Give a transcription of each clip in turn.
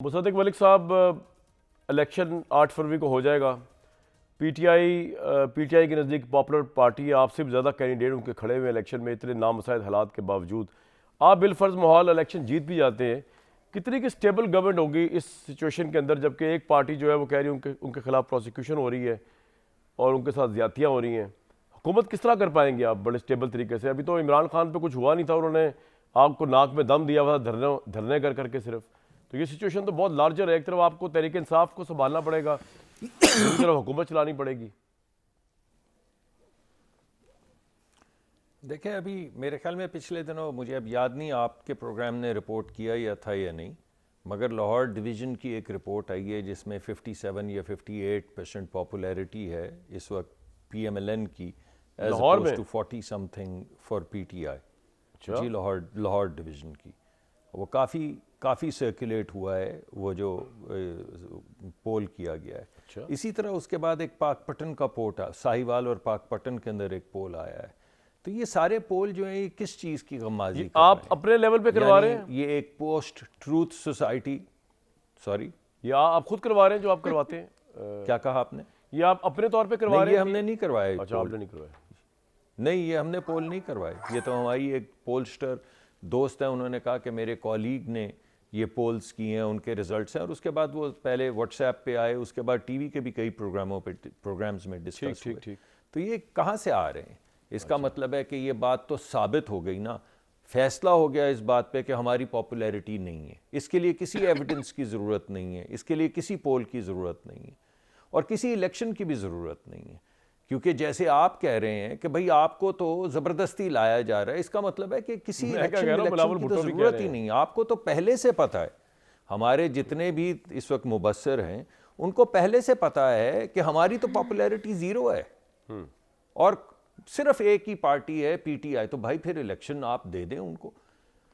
मुसद्दिक मलिक साहब, इलेक्शन 8 फरवरी को हो जाएगा। पीटीआई के नज़दीक पॉपुलर पार्टी है, आपसे भी ज़्यादा कैंडिडेट उनके खड़े हुए इलेक्शन में इतने नामुसाइद हालात के बावजूद। आप बिलफर्ज माहौल इलेक्शन जीत भी जाते हैं, कितनी की स्टेबल गवर्नमेंट होगी इस सिचुएशन के अंदर, जबकि एक पार्टी जो है वो कह रही है उनके खिलाफ प्रोसिक्यूशन हो रही है और उनके साथ ज़्यादतियाँ हो रही हैं। हुकूमत किस तरह कर पाएंगे आप बड़े स्टेबल तरीके से? अभी तो इमरान खान पे कुछ हुआ नहीं था, उन्होंने आपको नाक में दम दिया हुआ था धरने कर करके सिर्फ। तो ये सिचुएशन तो बहुत लार्जर है। एक तरफ आपको तहरीक इंसाफ को संभालना पड़ेगा, दूसरी तरफ हुकूमत चलानी पड़ेगी। देखिए, अभी मेरे ख्याल में पिछले दिनों, मुझे अब याद नहीं आपके प्रोग्राम ने रिपोर्ट किया या था या नहीं, मगर लाहौर डिवीज़न की एक रिपोर्ट आई है जिसमें 57 या 58% पॉपुलैरिटी है इस वक्त पीएमएलएन की, as oppose to 40 something for PTI. जी, लाहौर डिवीज़न की वो काफ़ी सर्कुलेट हुआ है, वो जो पोल किया गया है। इसी तरह उसके बाद एक पाकपटन का पोल, साहिवाल और पाकपटन के अंदर एक पोल आया है। तो ये सारे पोल जो है, ये किस चीज़ की गम्माजी आप अपने लेवल पे करवा रहे हैं? ये एक पोस्ट ट्रूथ सोसाइटी, सॉरी, ये आप खुद करवा रहे हैं जो आप करवाते हैं? क्या कहा आपने? ये आप अपने तौर पे करवा रहे हैं? ये हमने नहीं करवाए। अच्छा, आपने नहीं करवाया? नहीं, ये हमने पोल नहीं करवाए। ये तो हमारी एक पोलस्टर दोस्त है, उन्होंने कहा कि मेरे कॉलीग ने ये पोल्स किए हैं, उनके रिजल्ट्स हैं, और उसके बाद वो पहले व्हाट्सएप पे आए, उसके बाद टीवी के भी कई प्रोग्राम्स में डिस्कस हुए। तो ये कहाँ से आ रहे हैं? इसका मतलब है कि ये बात तो साबित हो गई ना, फैसला हो गया इस बात पे कि हमारी पॉपुलैरिटी नहीं है। इसके लिए किसी एविडेंस की ज़रूरत नहीं है, इसके लिए किसी पोल की ज़रूरत नहीं है, और किसी इलेक्शन की भी ज़रूरत नहीं है। क्योंकि जैसे आप कह रहे हैं कि भाई आपको तो ज़बरदस्ती लाया जा रहा है, इसका मतलब है कि किसी इलेक्शन की तो ज़रूरत ही नहीं है। आपको तो पहले से पता है, हमारे जितने भी इस वक्त मुबस्सिर हैं उनको पहले से पता है कि हमारी तो पॉपुलैरिटी ज़ीरो है और सिर्फ एक ही पार्टी है पीटीआई। तो भाई फिर इलेक्शन आप दे दें उनको।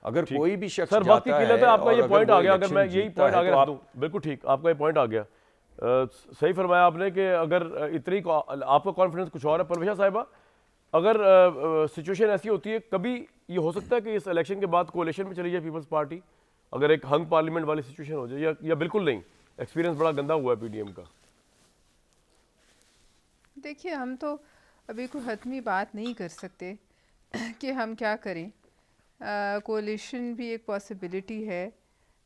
अगर कोई भी शख्स जाता है, आपका ये पॉइंट आ गया, अगर मैं यही पॉइंट आगे रख दूं, बिल्कुल ठीक, आपका ये पॉइंट आ गया। सही फरमाया आपने कि अगर इतनी आपका कॉन्फिडेंस कुछ और है। परवेशा साहिबा, अगर सिचुएशन ऐसी होती है, कभी ये हो सकता है कि इस इलेक्शन के बाद कोalition में चली जाए पीपल्स पार्टी, अगर एक हंग पार्लियामेंट वाली सिचुएशन हो जाए, या बिल्कुल नहीं? एक्सपीरियंस बड़ा गंदा हुआ है पीडीएम का। देखिए, हम तो अभी कोई हतमी बात नहीं कर सकते कि हम क्या करें। कोalition भी एक पॉसिबिलिटी है,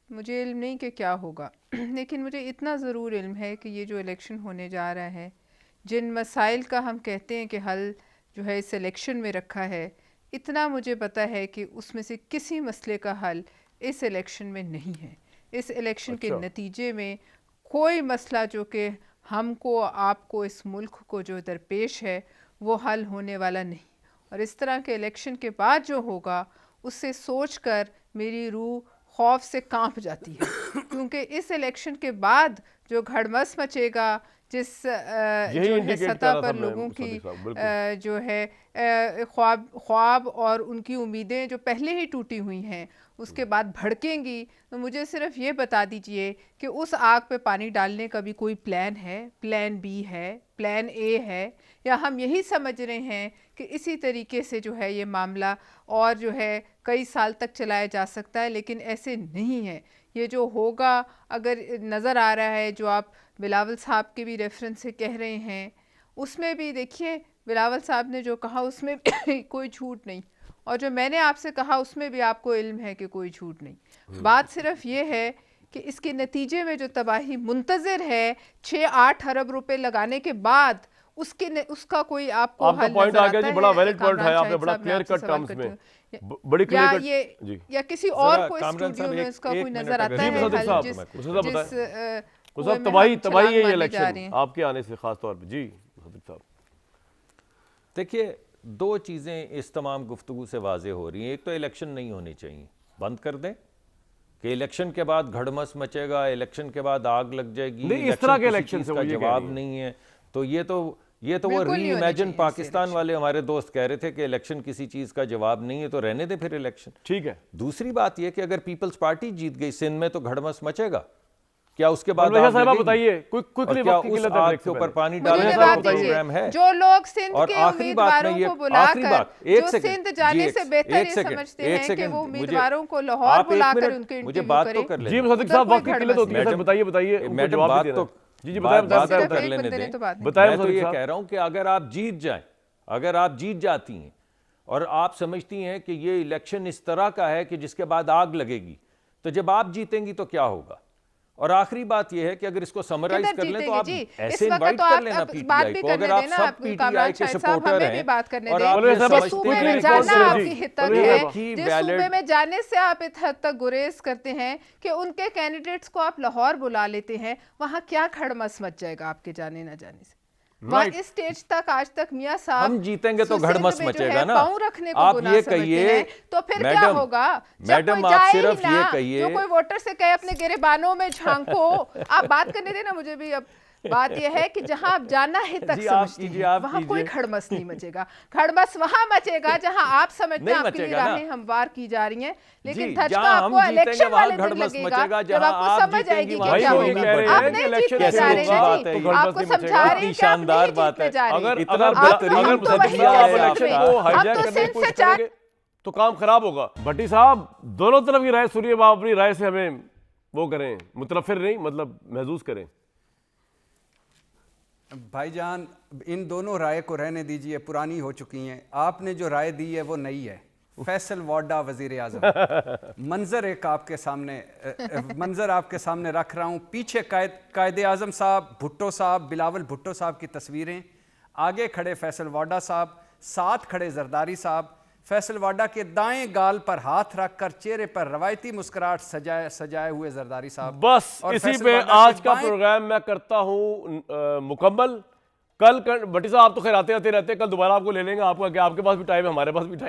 मुझे इल्म नहीं कि क्या होगा, लेकिन मुझे इतना ज़रूर इल्म है कि ये जो इलेक्शन होने जा रहा है, जिन मसाइल का हम कहते हैं कि हल जो है इस इलेक्शन में रखा है, इतना मुझे पता है कि उसमें से किसी मसले का हल इस इलेक्शन में नहीं है। इस इलेक्शन के नतीजे में कोई मसला जो कि हमको आपको इस मुल्क को जो दरपेश है वो हल होने वाला नहीं। और इस तरह के इलेक्शन के बाद जो होगा उससे सोचकर मेरी रूह खौफ से कांप जाती है, क्योंकि इस इलेक्शन के बाद जो घड़मस मचेगा, जिस जो है सतह पर लोगों की जो है ख्वाब और उनकी उम्मीदें जो पहले ही टूटी हुई हैं उसके बाद भड़केंगी, तो मुझे सिर्फ ये बता दीजिए कि उस आग पे पानी डालने का भी कोई प्लान है, प्लान बी है, प्लान ए है, या हम यही समझ रहे हैं कि इसी तरीके से जो है ये मामला और जो है कई साल तक चलाया जा सकता है। लेकिन ऐसे नहीं है। ये जो होगा, अगर नज़र आ रहा है, जो आप बिलावल साहब के भी रेफरेंस से कह रहे हैं, उसमें भी देखिए बिलावल साहब ने जो कहा उसमें कोई झूठ नहीं, और जो मैंने आपसे कहा उसमें भी आपको इल्म है कि कोई झूठ नहीं। बात सिर्फ ये है कि इसके नतीजे में जो तबाही मुंतज़िर है 6-8 अरब रुपए लगाने के बाद, उसका कोई आपको हल पॉइंट नजर आ गया आता जी, बड़ा है? वैलिड पॉइंट है, आपने बड़ा क्लियर कट टर्म्स में, बड़ी क्लियर कट जी, या किसी और को स्टूडियो में इसका कोई नजर आता है हल जिस तबाही है ये इलेक्शन आपके आने से खास तौर पे? जी साहब, देखिए, दो चीज़ें इस तमाम गुफ्तगू से वाजे हो रही हैं। एक तो इलेक्शन नहीं होनी चाहिए, बंद कर दें कि इलेक्शन के बाद घड़मस मचेगा, इलेक्शन के बाद आग लग जाएगी, नहीं, इस तरह के इलेक्शन से का जवाब नहीं है। तो ये तो वो री इमेजिन पाकिस्तान वाले हमारे दोस्त कह रहे थे कि इलेक्शन किसी चीज़ का जवाब नहीं है, तो रहने दे फिर इलेक्शन। ठीक है। दूसरी बात ये कि अगर पीपल्स पार्टी जीत गई सिंध में तो घड़मस मचेगा। क्या उसके बाद वैसा आग साहब लगेगी? बताइए और क्विकली क्या वक्त की उस किल्लत है आग ब्रेक के से ऊपर पहले। पानी मुझे डालने ये का बात कोई प्रोग्राम दीजिए, है? जो लोग सिंध और के आखिरी बात मैं उम्मीदवारों ये को आखिरी बुलाकर बात एक जो सेकंड सिंध जाने जी, से बेहतर एक ये सेकंड, समझते एक हैं कि सेकंड, वो मुझे- उम्मीदवारों को लाहौर आप एक बुलाकर मिनट, उनके मुझे इंटरव्यू बात करें। तो कर जी लेने। मुसद्दिक उधर साहब कोई वक्त की घड़ किल्लत मत होती है सर, मैडम, बताइए उनको मैडम जवाब भी बात देना तो है। जी बताएं बात बताएं सिर्फ तो कर एक लेने बंदे ने दें। तो बात नहीं बताएं मैं तो मुसद्दिक ये साहब। कह रहा हूं कि अगर आप जीत जाएं, अगर आप जीत जाती हैं और आप समझती हैं कि ये इलेक्शन इस तरह का है कि जिसके बाद आग लगेगी, तो जब आप जीतेंगी तो क्या होगा? और आखिरी बात यह है कि अगर इसको समराइज किधर कर लें तो जीतेंगे आप जी? ऐसे इस वक्त इनवाइट तो कर आप लेना अब बात पीटीआई भी को। करने अगर आप देना, सब आप पीटीआई कामरान के शाहिद साहब, सपोर्टर हमें भी बात हैं करने और दें। आप बोले ये साहब, जिस वक्त समझते सूबे quickly में हैं response जाना करें जी। आपकी हितक बोलिए है, साहब। की जिस बैलेट सूबे में जाने से आप इस हद तक गुरेज करते हैं कि उनके कैंडिडेट्स को आप लाहौर बुला लेते हैं, वहां क्या खड़मस मच जाएगा आपके जाने ना जाने से? वहाँ इस स्टेज तक आज तक मियां साहब हम जीतेंगे तो सुसिंध घड़मस में जो मचेगा है ना। पाँव रखने को आप गुनाह ये समझते कहिए, हैं, तो फिर क्या मैडम, होगा? जब मैडम, कोई आप जाए ही सिर्फ ये ना, कहिए- जो कोई वोटर से कहे अपने गिरेबानों में झांको। आप बात करने देना मुझे भी। अब बात यह है कि जहां आप जाना है तक जी, आप समझते कीजिए, हैं, आप वहां कोई कीजिए। खड़मस नहीं मचेगा। खड़मस वहां मचेगा जहां आप समझते नहीं हैं आपके लिए मचेगा ना। राहें हमवार की जा रही हैं, लेकिन जी, धचका जहां हम आपको जीतेंगे इलेक्शन वहां वाले दिन खड़मस लगेगा, मचेगा, जब जहां आपको आप समझ जीतेंगी आएगी कि वहां भाई क्या वो वो ये होगा। कह रहे आप हैं कि नहीं इलेक्शन जीतने कैसे जा रहे होगा हैं तो जी, खड़मस आपको नहीं समझा मचेगा। रहे हैं कि आप शानदार नहीं बात जीतने है। जा रहे हैं। अगर इतना अगर बेहतरीन अगर हम तो मुसद्दिक वही साहब कह आप रहे हैं इलेक्शन आपसे। को हम हाईजैक तो करने की सिंध कोशिश से चार- करेंगे तो काम खराब होगा। भट्टी साहब, दोनों तरफ की राय सुनिए, आप अपनी राय से हमें वो करें, मुतरफिर नहीं, मतलब महसूस करें। भाईजान, इन दोनों राय को रहने दीजिए, पुरानी हो चुकी हैं। आपने जो राय दी है वो नई है। फैसल वाडा वजीर आजम, मंजर एक आपके सामने मंजर आपके सामने रख रहा हूँ। पीछे कायदे आजम साहब, भुट्टो साहब, बिलावल भुट्टो साहब की तस्वीरें, आगे खड़े फैसल वाडा साहब, साथ खड़े जरदारी साहब। फैसल वाडा के दाएं गाल पर हाथ रखकर चेहरे पर रवायती मुस्कुराहट सजाए हुए जरदारी साहब। बस और इसी फैसल पे वाडा के आज का बाएं- प्रोग्राम मैं करता हूं मुकम्मल। कल भट्टी साहब आप तो खैर आते रहते हैं, कल दोबारा आपको ले लेंगे। आपका क्या, आपके पास भी टाइम है, हमारे पास भी टाइम